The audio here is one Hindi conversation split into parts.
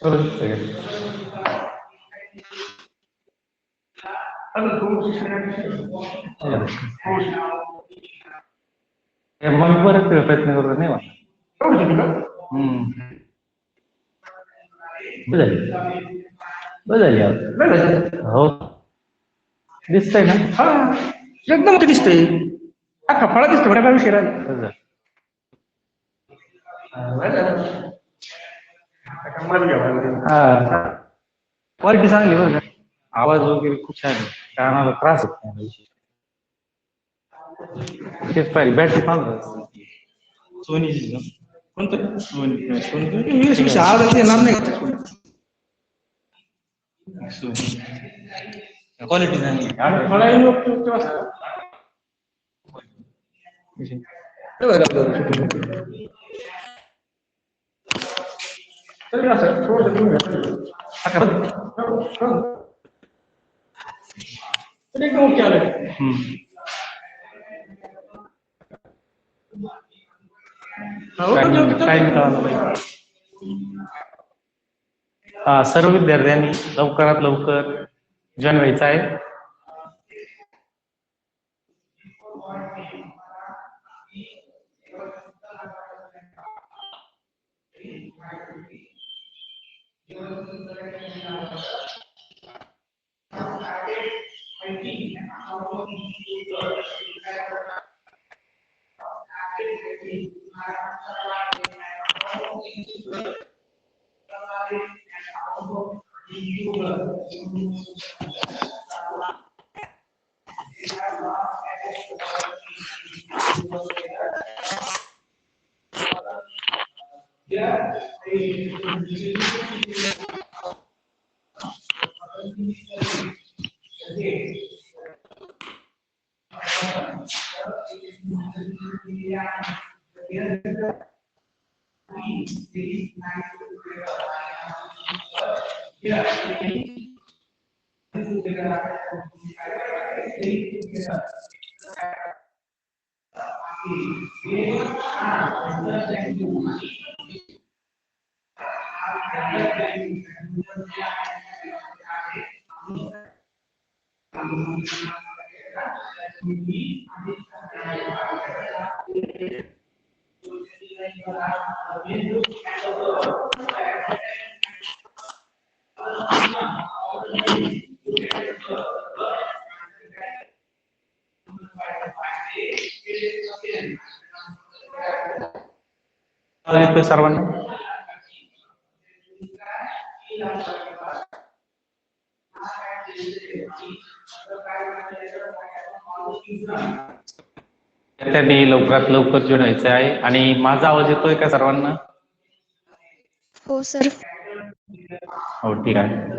मग परत प्रयत्न करतो नाही वाटत. बदल हो दिसतंय ना. हा एकदम मोठी दिसतंय. हा फळा दिसतो बरं काय विषय राहिला. हा क्वालिटी चांगली बरं का. आवाज वगैरे खूप छान आहे. कानाला त्रास होत नाही. तेच पाहिजे बॅटरी पाहून सोनीची कोणतं सोनी आवाज येणार नाही. क्वालिटी चांगली सर्व विद्यार्थ्यांनी लवकरात लवकर जॉईन व्हायचं आहे. सर्वांना त्यांनी लवकरात लवकर जॉईन व्हायचं आहे. आणि माझा आवाज येतोय का सर्वांना? हो सर. हो ठीक आहे.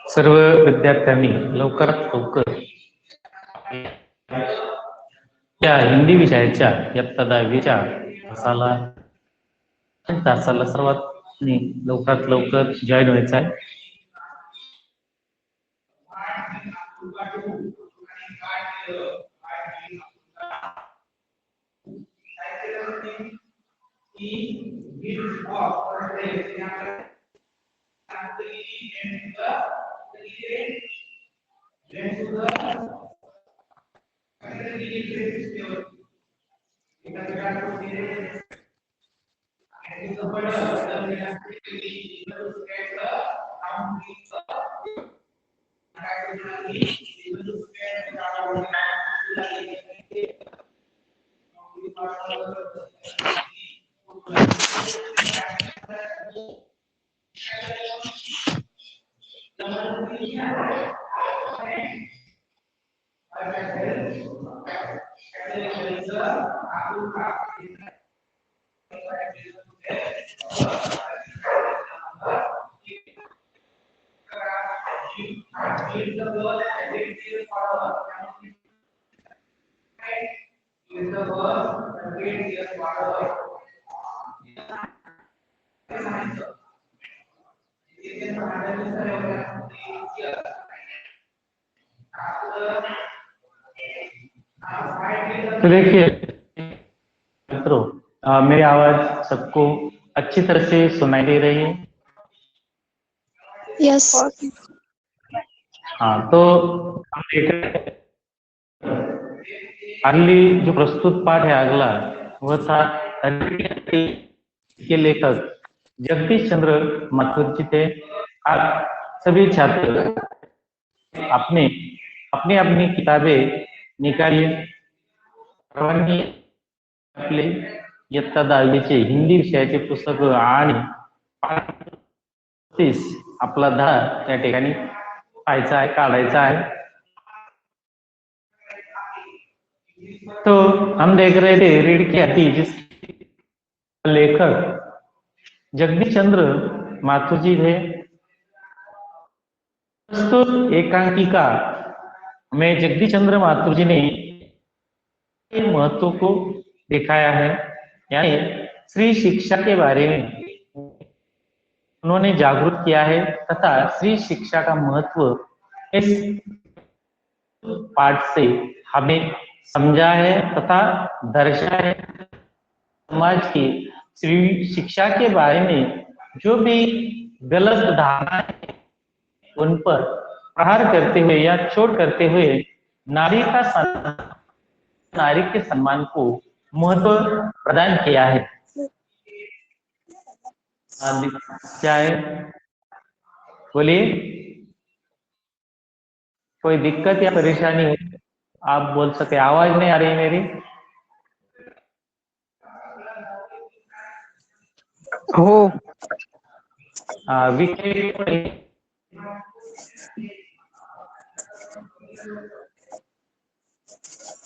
सर्व विद्यार्थ्यांनी लवकरात लवकर या हिंदी विषयाच्या इयत्ता 10वीच्या तासाला सर्वात लवकरात लवकर जॉईन व्हायचं आहे. तो देखिए मित्रों, मेरी आवाज सबको अच्छी तरह से सुनाई दे रही है? यस। हाँ, तो हम देख रहे हैं अगली जो प्रस्तुत पाठ है अगला, वह था के लेखक जगदीश चंद्र माथुर जी थे। आप सभी छात्र अपने अपनी अपनी किताबें निकालिए, आपले इयत्ता 10वीचे हिंदी विषयाचे पुस्तक आणि पाठ 30 आपला धडा त्या ठिकाणी पाहायचा आहे, काढायचा है। तो हम देख रहे थे रीढ़ की हड्डी, जिस लेखक जगदीश चंद्र माथुर जी थे। प्रस्तुत एकांकिका में जगदीश चंद्र माथुर जी ने महत्व को दिखाया है, यानी स्त्री शिक्षा के बारे में उन्होंने जागरूक किया है तथा स्त्री शिक्षा का महत्व इस पाठ से हमें समझा है तथा दर्शाया है। समाज की स्त्री शिक्षा के बारे में जो भी गलत धारणा है उन पर प्रहार करते हुए या चोट करते हुए नारी के सम्मान को महत्व प्रदान किया है। क्या है, बोलिए, कोई दिक्कत या परेशानी हो आप बोल सके। आवाज नहीं आ रही मेरी? हो।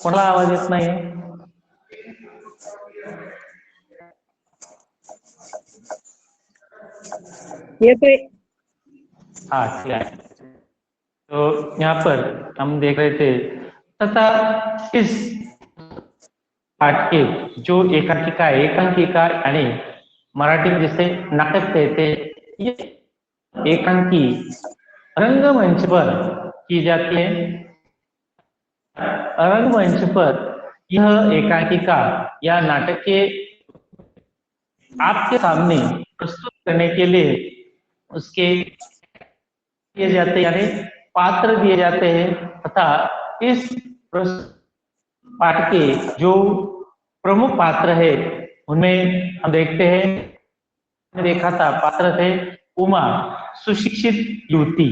कोणाला आवाज येत नाही? येते। हाँ, ठीक है। तो यहाँ पर हम देख रहे थे तथा इस पाठ के जो एकांकिका यानी मराठी में जिसे नाटक कहते, ये एकांकी रंगमंच पर की जाती है। रंगमंच पर यह एकांकिका या नाटक के आपके सामने प्रस्तुत करने के लिए उसके दिए जाते, यानी पात्र दिए जाते हैं तथा इस पाठ के जो प्रमुख पात्र है उनमें हम देखते हैं, देखा था पात्र थे उमा, सुशिक्षित युवती,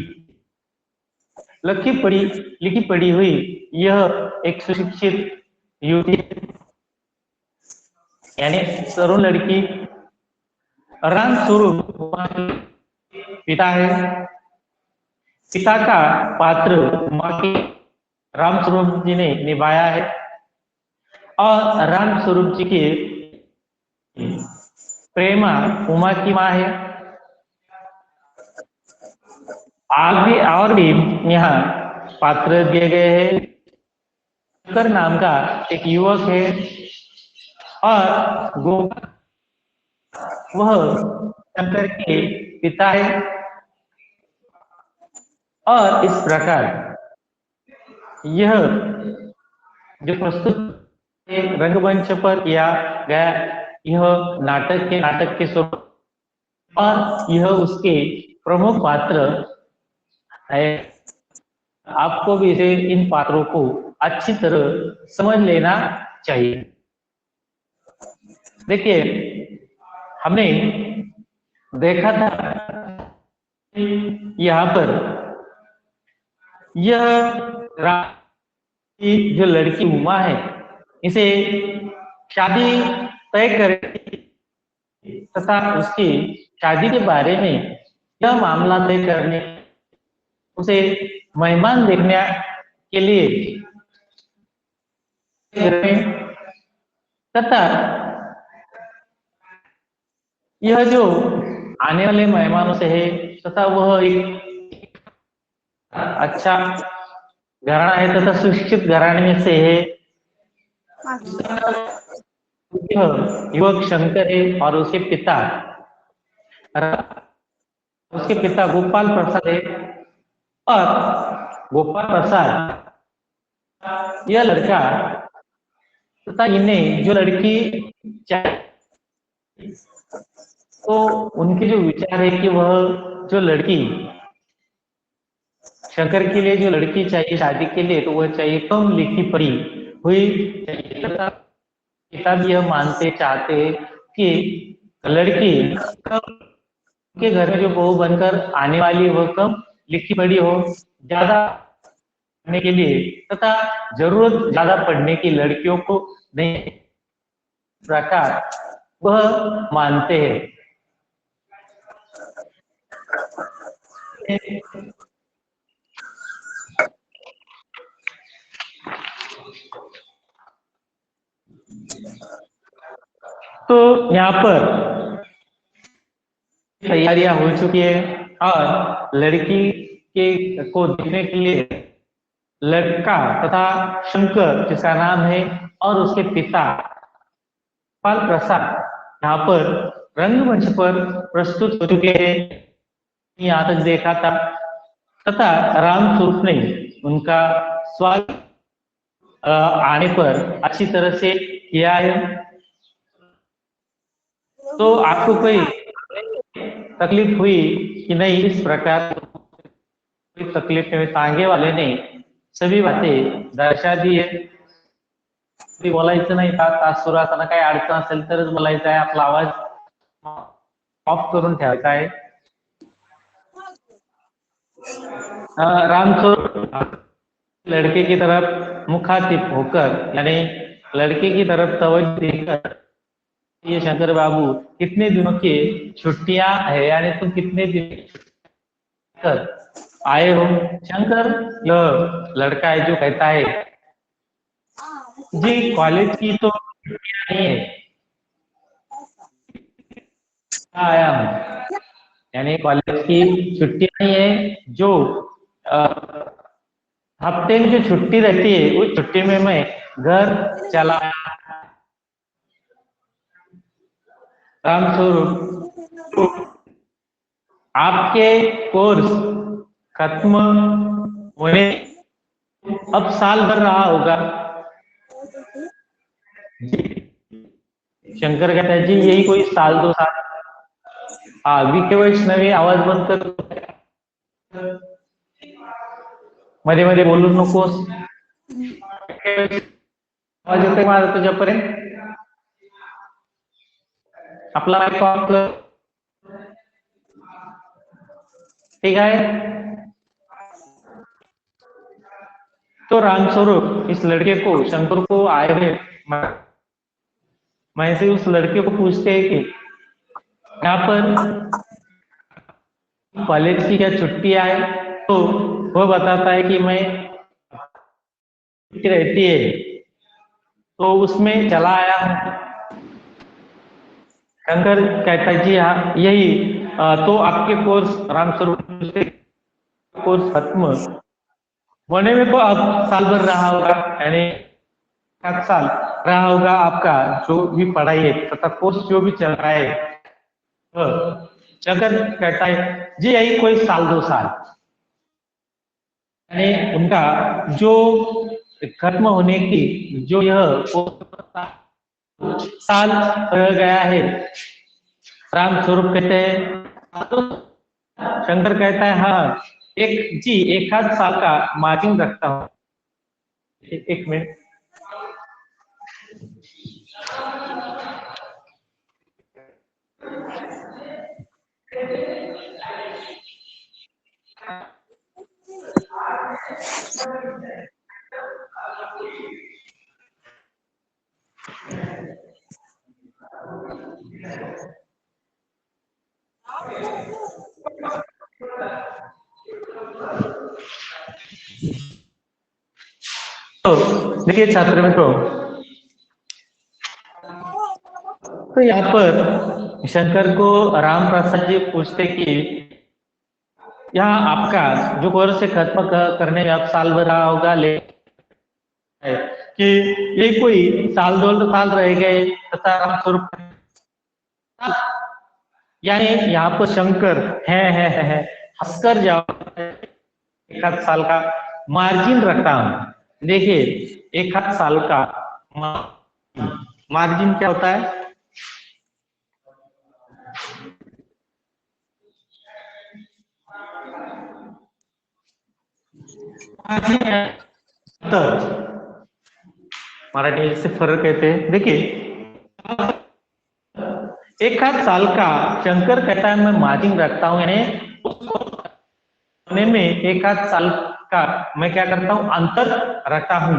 लिखी पड़ी हुई यह एक सुशिक्षित युवती यानी तरुण लड़की। राम स्वरूप पिता है, पिता का पात्र उमा के राम स्वरूप जी ने निभाया है और राम स्वरूप जी के प्रेमा उमा की माँ है। आगे और भी यहाँ पात्र दिए गए हैं। शंकर नाम का एक युवक है और वह शंकर के पिता है और इस प्रकार यह जो प्रस्तुत रंगमंच पर किया गया यह नाटक के स्वरूप और यह उसके प्रमुख पात्र है। आपको भी इसे इन पात्रों को अच्छी तरह समझ लेना चाहिए। देखिए, हमने देखा था यहाँ पर यह जो लड़की उमा है, इसे शादी तय कर तथा उसकी शादी के बारे में यह मामला तय करने उसे मेहमान देखने के लिए तथा यह जो आने वाले मेहमानों से है तथा वह एक अच्छा घराना है तथा सुशिक्षित घराने में से है। युवक शंकर है और उसके पिता गोपाल प्रसाद है और गोपाल प्रसाद यह लड़का तथा इन्हें जो लड़की चाहिए, तो उनके जो विचार है कि वह जो लड़की शंकर के लिए जो लड़की चाहिए शादी के लिए, तो वह चाहिए कम लिखी पढ़ी हुई चाहिए। तथा पिता भी यह मानते चाहते कि लड़की के घर में जो बहू बनकर आने वाली है वह कम लिखी पढ़ी हो, ज्यादा पढ़ने के लिए तथा जरूरत ज्यादा पढ़ने की लड़कियों को नहीं प्रकार वह मानते हैं। तो यहाँ पर तैयारियां हो चुकी है और लड़की के को देखने के लिए लड़का तथा शंकर जिसका नाम है और उसके पिता गोपाल प्रसाद यहाँ पर रंगमंच पर प्रस्तुत हो चुके हैं। यहाँ तक देखा था तथा रामस्वरूप ने उनका स्वागत आने पर अच्छी तरह से किया है। तो आपको कोई तकलीफ हुई कि नहीं? इस प्रकार कोई तकलीफ में सांगे वाले ने सभी बातें दर्शा दी है। बोलायचं नाही का? तास सुरू असताना काही अडचण असेल तरच बोलायचं आहे, आपला आवाज ऑफ करून ठेवायचा आहे। रामस्वरूप लड़के की तरफ मुखातिब होकर यानी लड़के की तरफ तवज्जो देकर, ये शंकर बाबू कितने दिनों की छुट्टियां है यानी तुम कितने दिन कर आए हो? शंकर यह लड़का है जो कहता है जी कॉलेज की तो छुट्टियां नहीं है, आया हूँ, यानी कॉलेज की छुट्टियां नहीं है, जो हफ्ते में जो छुट्टी रहती है उस छुट्टी में मैं घर चला। रामस्वरूप, आपके कोर्स खत्म होने अब साल भर रहा होगा। शंकर कहता है जी यही कोई साल 2 साल। विखे वैष्णवी आवाज बंद कर, मध्ये मध्ये बोलू नकोस। आवाज येतोय माझा तुझ्यापर्यंत? आपला कॉल कर, ठीक है? तो रामस्वरूप इस लड़के को शंकर को आए हुए मैं से उस लड़के को पूछते हैं कि यहाँ पर कॉलेज की क्या छुट्टी आए? तो वह बताता है कि मैं रहती है तो उसमें चला आया हूँ। शंकर कहता है जी हाँ यही तो आपके कोर्स रामस्वरूप कोर्स खत्म होने में तो अब साल भर रहा होगा, यानी 7 साल रहा होगा आपका जो भी पढ़ाई है तथा कोर्स जो भी चल रहा है। शंकर कहता है जी यही कोई साल 2 साल, यानी उनका जो खत्म होने की जो यह साल रह गया है। रामस्वरूप कहते हैं तो शंकर कहता है हाँ एक आध साल का मार्जिन रखता हूँ। एक मिनट। तो देखिए छात्र मित्रों, तो यहाँ पर शंकर को राम प्रसाद जी पूछते कि यहाँ आपका जो कोर्स से खत्म करने में आप साल भर रहा होगा, ले कि ये कोई साल 2 साल रह गए तथा रामस्वरूप, यानी यहाँ पर शंकर है हंसकर जाओ, एक आध साल का मार्जिन रखता हूं। देखिए एक आध साल का मार्जिन क्या होता है? मराठी से फर्क कहते हैं। देखिए एक आध साल का शंकर कहता है मैं मार्जिन रखता हूं, यानी में एक आध साल का मैं क्या करता हूं, अंतर रखता हूं।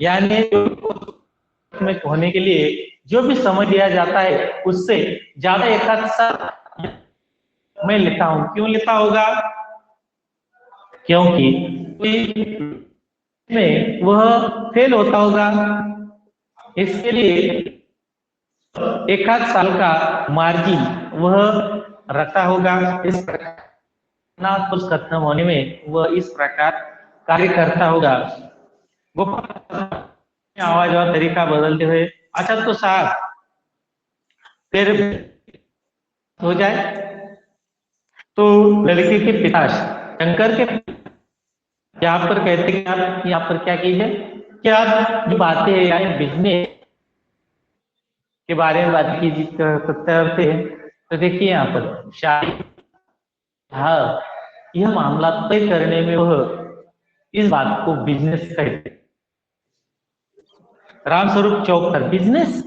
यानी में होने के लिए जो भी समय दिया जाता है उससे ज्यादा एक आध साल मैं लेता हूं। क्यों लेता होगा? क्योंकि में वह फेल होता होगा, इसके लिए एक आध साल का मार्जिन वह रखता होगा। इस प्रकार कुछ खत्म होने में वह इस प्रकार कार्य करता होगा। वो आवाज और तरीका बदलते हुए, अच्छा तो साहब फिर हो जाए तो लड़के के पिता शंकर के यहाँ पर कहते हैं कि आप यहाँ पर क्या कीजिए कि आप जो बातें हैं बिजनेस के बारे में बात की करते हैं, तो देखिए यहाँ पर शायद हाँ यह मामला तय करने में वह इस बात को बिजनेस कहते। रामस्वरूप चौक पर बिजनेस,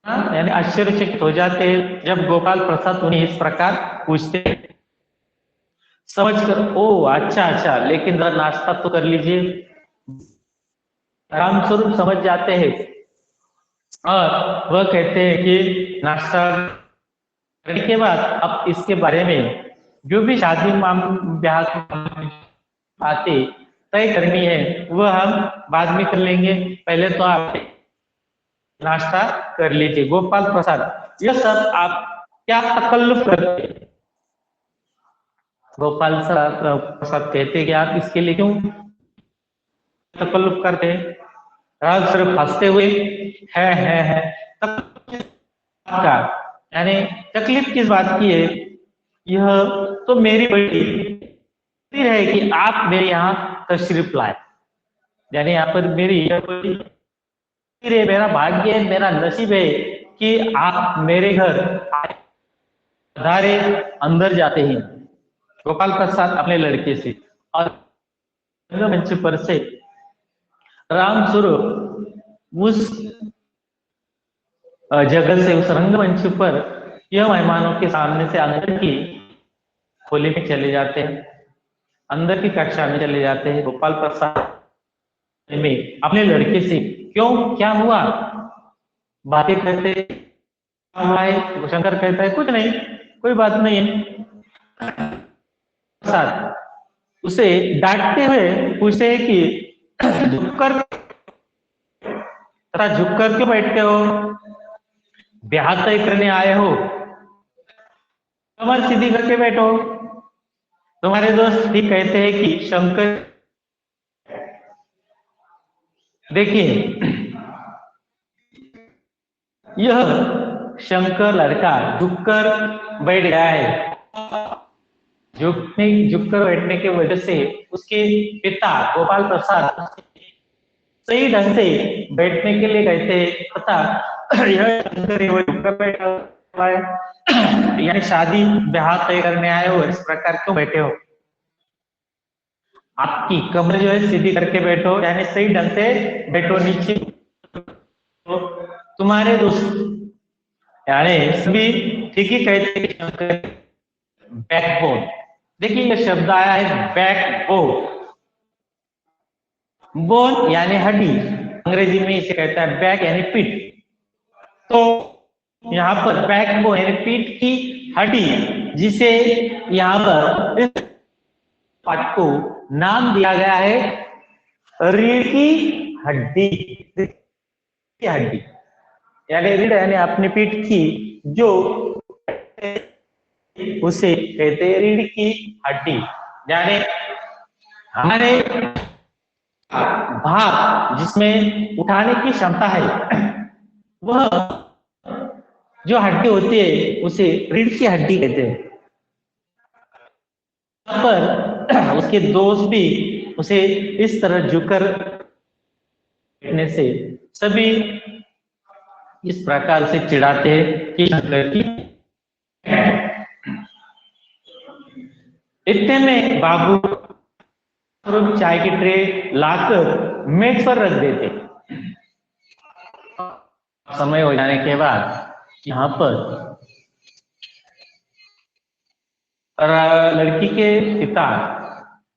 यानी आश्चर्यचकित हो जाते हैं जब गोपाल प्रसाद उन्हें इस प्रकार पूछते, समझकर ओ अच्छा लेकिन जरा नाश्ता तो कर लीजिए। रामस्वरूप समझ जाते हैं और वह कहते हैं कि नाश्ता करने के बाद अब इसके बारे में जो भी शादी ब्याह बातें तय करनी है वह हम बाद में कर लेंगे, पहले तो आप नाश्ता कर लीजिए। गोपाल प्रसाद यह सब आप क्या तकल्लुफ करते? गोपाल प्रसाद कहते कि आप इसके लिए क्यों तकल्लुफ करते हैं? रामस्वरूप हंसते हुए है यानी तकलीफ किस बात की है? यह तो मेरी बड़ी है कि आप मेरे यहाँ तशरीफ लाए, यानी यहाँ पर मेरा भाग्य है, मेरा नसीब है कि आप मेरे घर पधारे, अंदर जाते ही गोपाल प्रसाद अपने लड़के से और मंच पर से रामस्वरूप उस जगह से, उस रंगमंच पर यह मेहमानों के सामने से अंदर की खोली में चले जाते हैं, अंदर की कक्षा में चले जाते हैं। गोपाल प्रसाद में अपने लड़के से क्यों क्या हुआ बातें करते है। शंकर कहता है कुछ नहीं, कोई बात नहीं है। प्रसाद उसे डांटते हुए पूछते कि झुककर क्यों बैठते हो? ब्याह तय करने आए हो, कमर सीधी करके बैठो। तुम्हारे दोस्त भी कहते हैं कि शंकर, देखिए यह शंकर लड़का झुककर बैठ गया है। झुककर बैठने की वजह से उसके पिता गोपाल प्रसाद सही ढंग से बैठने के लिए कहते हैं तथा यह शंकर वो झुककर बैठा हुआ है, यानी शादी ब्याह तय करने आए हो इस प्रकार क्यों बैठे हो? आपकी कमर जो है सीधी करके बैठो, यानी सही ढंग से बैठो, नीचे तो तुम्हारे दोस्त यानी सभी ठीक ही कहते हैं कि शंकर बैकबोन। देखिए ये शब्द आया है बैकबोन, बोन यानी हड्डी, अंग्रेजी में इसे कहता है बैक यानी पीठ। तो यहाँ पर बैकबोन यानी पीठ की हड्डी, जिसे यहाँ पर इस पार्ट को नाम दिया गया है रीढ़ की हड्डी। हड्डी यानी रीढ़ यानी अपनी पीठ की जो उसे कहते हैं रीढ़ की हड्डी। यानी हमारे भार जिसमें उठाने की क्षमता है, वह जो हड्डी होती है उसे रीढ़ की हड्डी कहते हैं। पर उसके दोस्त भी उसे इस तरह झुककर बैठने से सभी इस प्रकार से चिढ़ाते हैं कि शंकर की। इतने में बाबू चाय की ट्रे लाकर मेज पर रख देते। समय हो जाने के बाद यहाँ पर लड़की के पिता,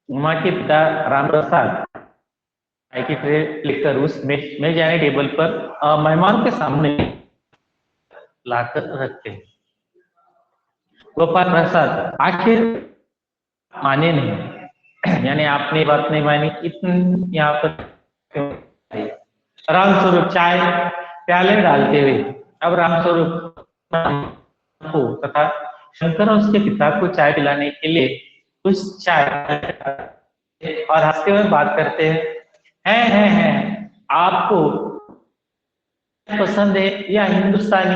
उमा के पिता राम प्रसाद चाय की ट्रे लेकर उस मेज यानी टेबल पर मेहमान के सामने लाकर रखते हैं। गोपाल प्रसाद आखिर माने नहीं, यानी आपने बात नहीं मानी, इतनी यहाँ पर रामस्वरूप चाय प्याले में डालते हुए अब रामस्वरूप को तथा शंकर और उसके पिता को चाय पिलाने के लिए उस चाय और हंसते हुए बात करते हैं आपको पसंद है या हिंदुस्तानी,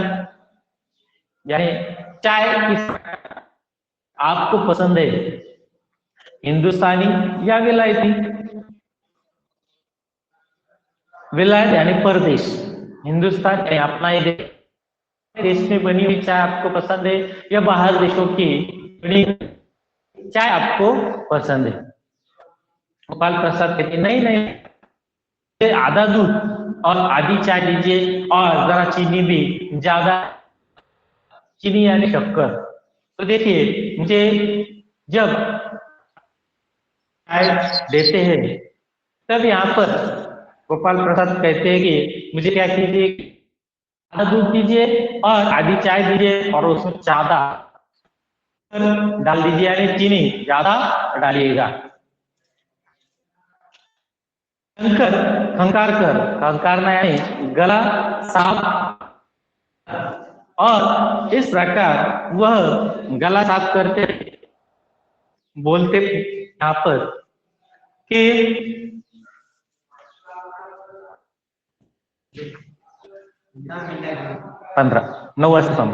यानी चाय किस आपको पसंद है, हिंदुस्तानी या विलायती? विलायत यानी परदेश, हिंदुस्तान यानी अपना ये देश में बनी हुई चाय आपको पसंद है या बाहर देशों की बनी चाय आपको पसंद है? गोपाल प्रसाद कहते नहीं, आधा दूध और आधी चाय दीजिए और जरा चीनी भी ज्यादा, चीनी यानी शक्कर। तो देखिए मुझे जब चाय देते हैं तब यहाँ पर गोपाल प्रसाद कहते हैं कि मुझे क्या कीजिए, आधा दूध दीजिए और आधी चाय दीजिए और उसमें ज्यादा डाल दीजिए, यानी चीनी ज्यादा डालिएगा। शंकर खंकार कर, खंकारना यानी गला साफ, और इस प्रकार वह गला साफ करते बोलते यहाँ पर कि 9 वर्ष कम।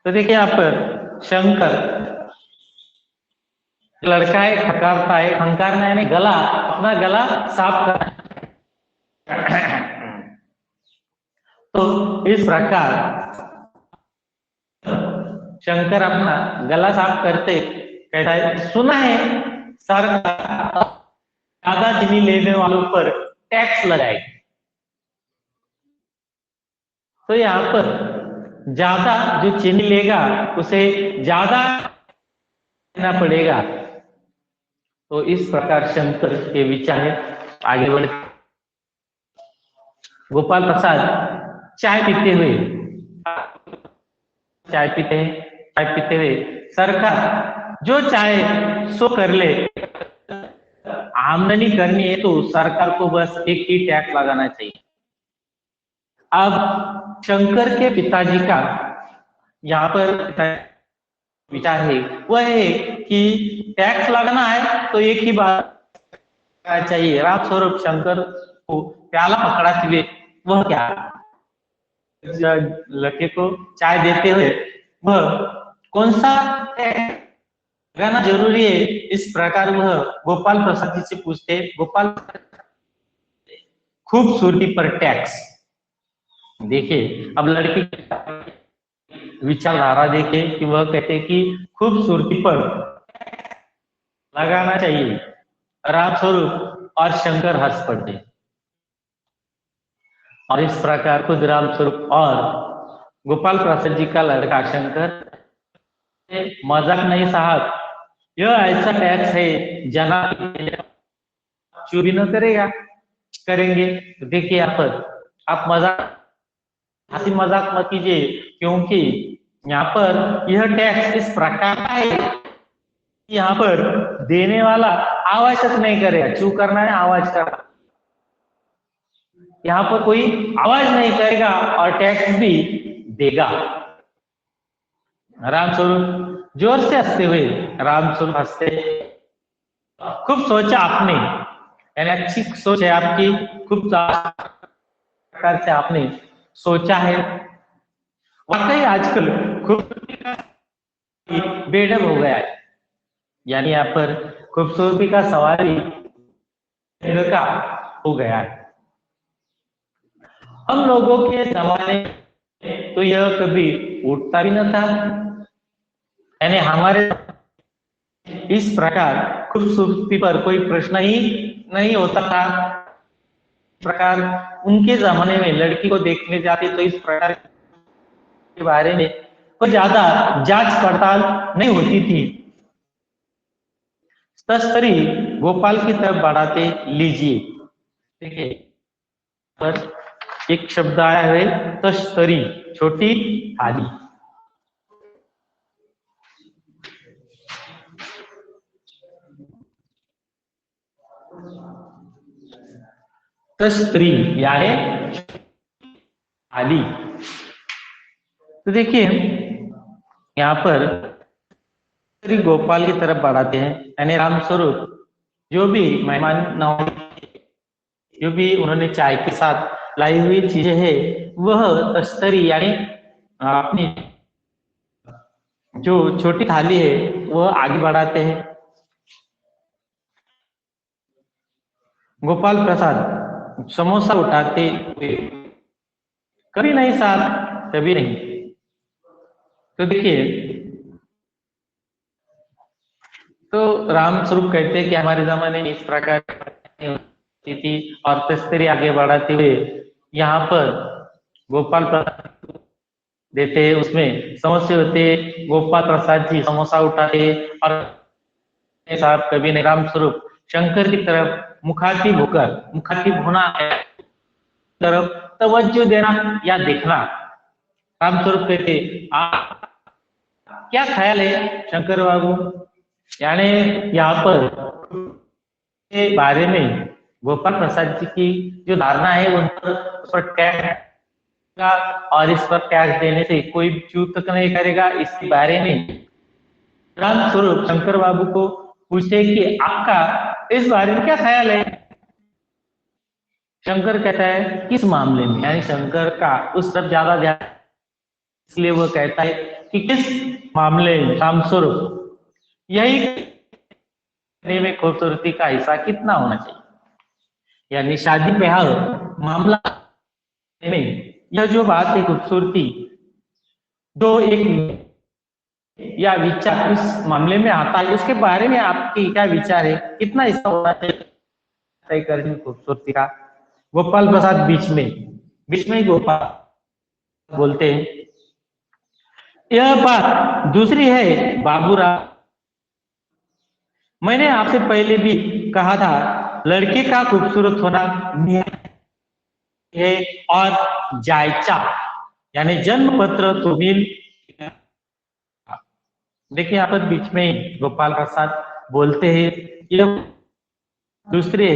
तो देखिए यहाँ पर शंकर लड़का है, खकारता है, खंकारना यानी गला, अपना गला साफ कर। तो इस प्रकार शंकर अपना गला साफ करते कहता है, सुना है सरकार ज्यादा चीनी लेने वालों पर टैक्स लगाएगी। तो यहाँ पर ज्यादा जो चीनी लेगा उसे ज्यादा देना पड़ेगा। तो इस प्रकार शंकर के विचार आगे बढ़े। गोपाल प्रसाद चाय पीते हुए सरकार जो चाहे सो कर ले, आमदनी करनी है तो सरकार को बस एक ही टैक्स लगाना चाहिए। अब शंकर के पिताजी का यहाँ पर विचार है, वह है कि टैक्स लगाना है तो एक ही बात चाहिए। रामस्वरूप शंकर को प्याला पकड़ाते हुए वह क्या लड़के को चाय देते हुए वह कौन सा लगाना जरूरी है, इस प्रकार वह गोपाल प्रसाद जी से पूछते। गोपाल खूबसूरती पर टैक्स। देखिए अब लड़की विचारधारा देखे कि वह कहते कि खूबसूरती पर लगाना चाहिए। रामस्वरूप और शंकर हंस पड़े और इस प्रकार खुद रामस्वरूप और गोपाल प्रसाद जी का लड़का शंकर, मजाक नहीं साहब, यह ऐसा टैक्स है जना चोरी न करेगा, करेंगे। तो देखिए यहाँ पर आप मजाक, हंसी मजाक मत कीजिए, क्योंकि यहाँ पर यह टैक्स इस प्रकार का है, यहाँ पर देने वाला आवाज तक नहीं करेगा। चू करना है आवाज का, यहाँ पर कोई आवाज नहीं करेगा और टैक्स भी देगा। रामस्वरूप जोर से हंसते हुए, रामस्वरूप हंसते, खूब सोचा आपने, यानी अच्छी सोच है आपकी, खूब प्रकार से आपने सोचा है। वाकई आजकल खूबसूरती का बेढंग हो गया है, यानी यहाँ पर खूबसूरती का सवाल ही का हो गया है। हम लोगों के जमाने में तो यह कभी उठता भी न था, यानी हमारे इस प्रकार खूबसूरती पर कोई प्रश्न ही नहीं होता था। इस प्रकार उनके जमाने में लड़की को देखने जाते तो इस प्रकार के बारे में कोई ज्यादा जांच पड़ताल नहीं होती थी। तस्तरी गोपाल की तरफ बढ़ाते लीजिए। देखिए पर एक शब्द आया है तस्तरी, छोटी थाली। तस्त्री यानी थाली। तो देखिए यहाँ पर श्री गोपाल की तरफ बढ़ाते हैं, यानी रामस्वरूप जो भी मेहमान नवाजी, जो भी उन्होंने चाय के साथ लाई हुई चीजें हैं, वह तस्तरी यानी अपनी जो छोटी थाली है वह आगे बढ़ाते हैं। गोपाल प्रसाद समोसा उठाते हुए, कभी नहीं साहब, कभी नहीं। तो देखिए तो रामस्वरूप कहते हैं कि हमारे जमाने में इस प्रकार होती थी और तस्तरी आगे बढ़ाते हुए यहाँ पर गोपाल प्रसाद देते, उसमें समोसे होते, गोपाल प्रसाद जी समोसा उठाते और साहब कभी नहीं। रामस्वरूप शंकर की तरफ मुखातिब होकर, मुखातिब होना तरफ तवज्जो देना या देखना। रामस्वरूप कहते आप क्या ख्याल है शंकर बाबू, यानी यहाँ पर के बारे में गोपाल प्रसाद जी की जो धारणा है उन पर, उस पर टैक्स का और इस पर टैक्स देने से कोई चूक तक नहीं करेगा, इसके बारे में रामस्वरूप शंकर बाबू को पूछे कि आपका इस बारे में क्या ख्याल है। शंकर कहता है किस मामले में, यानी शंकर का उस तरफ ज्यादा ध्यान, इसलिए वो कहता है कि किस मामले में रामस्वरूप, यही में खूबसूरती का हिस्सा कितना होना चाहिए, यानी शादी ब्याह मामला में यह जो बात है खूबसूरती, जो एक या विचार इस मामले में आता है, उसके बारे में आपकी क्या विचार है, कितना हिस्सा होना चाहिए तय करने खूबसूरती का। गोपाल प्रसाद बीच में ही गोपाल बोलते हैं, यह बात दूसरी है बाबूराव, मैंने आपसे पहले भी कहा था लड़के का खूबसूरत होना है और जायचा यानी जन्म पत्र तो मिल। देखिए यहाँ पर बीच में गोपाल प्रसाद बोलते हैं, यह दूसरे,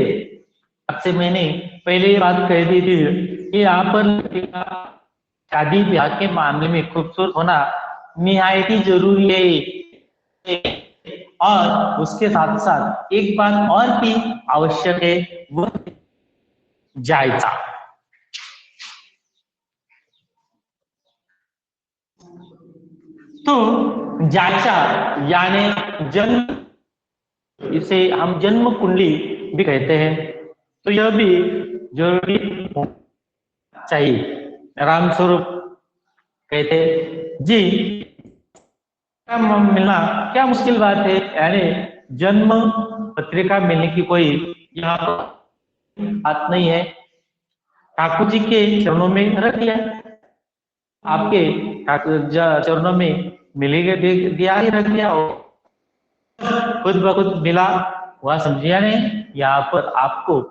आपसे मैंने पहले ये बात कह दी थी कि यहाँ पर लड़के का शादी ब्याह के मामले में खूबसूरत होना निहायत ही जरूरी है, और उसके साथ साथ एक बात और भी आवश्यक है, वह जायजा। तो जायचा यानी जन्म, इसे हम जन्म कुंडली भी कहते हैं, तो यह भी जरूरी चाहिए। राम स्वरूप कहते जी का मिलना क्या मुश्किल बात है, यानी जन्म पत्रिका मिलने की कोई यहाँ बात नहीं है। ठाकुर जी के चरणों में रख दिया, आपके ठाकुर चरणों में मिलेगा, दिया ही रख दिया, खुद ब खुद मिला हुआ समझिया नहीं। यहाँ पर आपको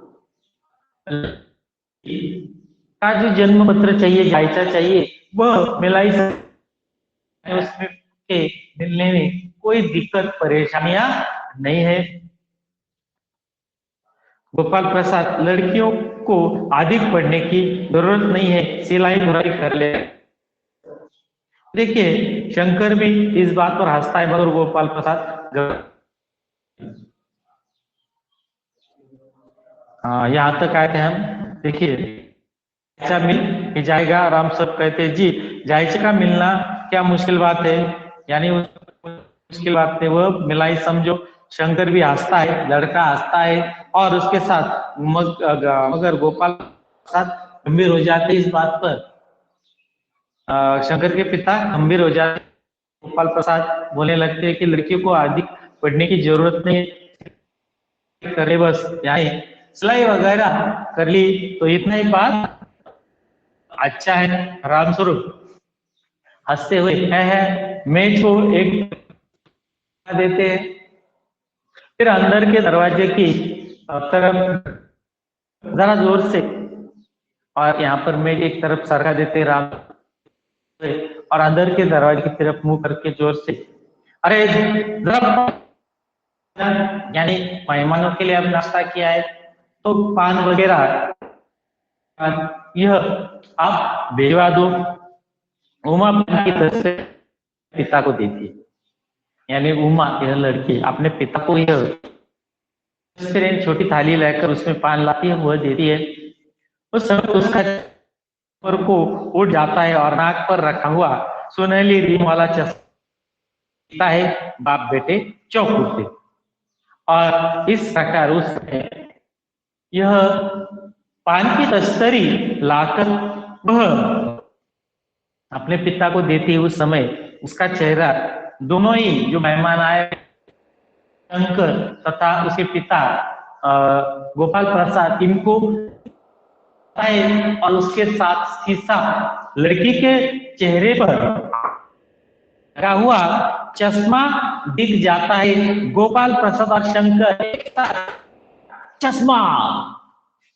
का जो जन्म पत्र चाहिए, जायचा चाहिए, वह मिला ही उसमें के मिलने में कोई दिक्कत परेशानियां नहीं है। गोपाल प्रसाद, लड़कियों को अधिक पढ़ने की जरूरत नहीं है, सिलाई बुनाई कर ले। देखिए शंकर भी इस बात पर हंसता है, मगर गोपाल प्रसाद यहाँ तक आए थे हम। देखिए जायचा मिल जाएगा, राम सब कहते जी जायचे का मिलना क्या मुश्किल बात है, यानी मुश्किल बात है वह मिला ही समझो। शंकर भी हंसता है, लड़का हंसता है, और उसके साथ मगर गोपाल प्रसाद गंभीर हो जाते इस बात पर। शंकर के पिता गंभीर हो जाते, गोपाल प्रसाद बोलने लगते हैं कि लड़कियों को अधिक पढ़ने की जरूरत नहीं करे, बस यानी सिलाई वगैरह कर ली तो इतना ही बात अच्छा है। राम स्वरूप हंसते हुए है मेज को एक देते हैं, फिर अंदर के दरवाजे की तरफ जरा जोर से, और यहाँ पर मेज एक तरफ सरका देते राम, और अंदर के दरवाजे की तरफ मुंह करके जोर से, अरे जरा, यानी मेहमानों के लिए अब नाश्ता किया है तो पान वगैरह यह आप भिजवा दो। उमा की तरफ से पिता को देती है, यानी उमा यह लड़की अपने पिता को यह छोटी थाली लेकर उसमें पान लाती है, वह देती है। उस समय उसका पर को उठ जाता है और नाक पर रखा हुआ सुनहली रिंग वाला चश्मा है, बाप बेटे चौंक उठते, और इस प्रकार उस यह पान की तस्तरी लाकर वह अपने पिता को देती है। उस समय उसका चेहरा, दोनों ही जो मेहमान आए, शंकर तथा उसके पिता गोपाल प्रसाद, इनको और उसके साथ शीशा लड़की के चेहरे पर लगा हुआ चश्मा दिख जाता है। गोपाल प्रसाद और शंकर एक साथ चश्मा,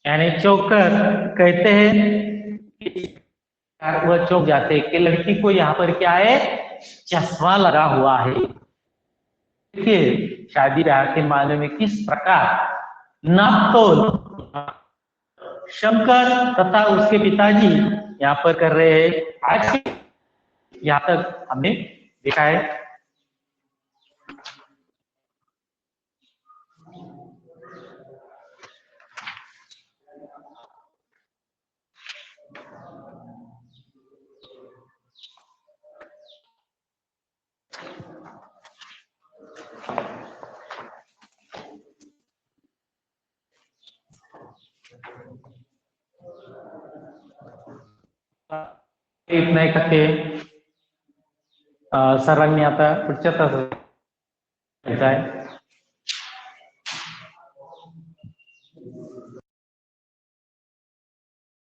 यानी चौकर कहते हैं, वह चौक जाते हैं कि लड़की को यहाँ पर क्या है, चश्मा लगा हुआ है। देखिए शादी ब्याह के मामले में किस प्रकार नापतोल शंकर तथा उसके पिताजी यहाँ पर कर रहे हैं। आज यहाँ तक हमने देखा है। इतना ही करके सर्वांनी आता पुढच्या तासात आहे।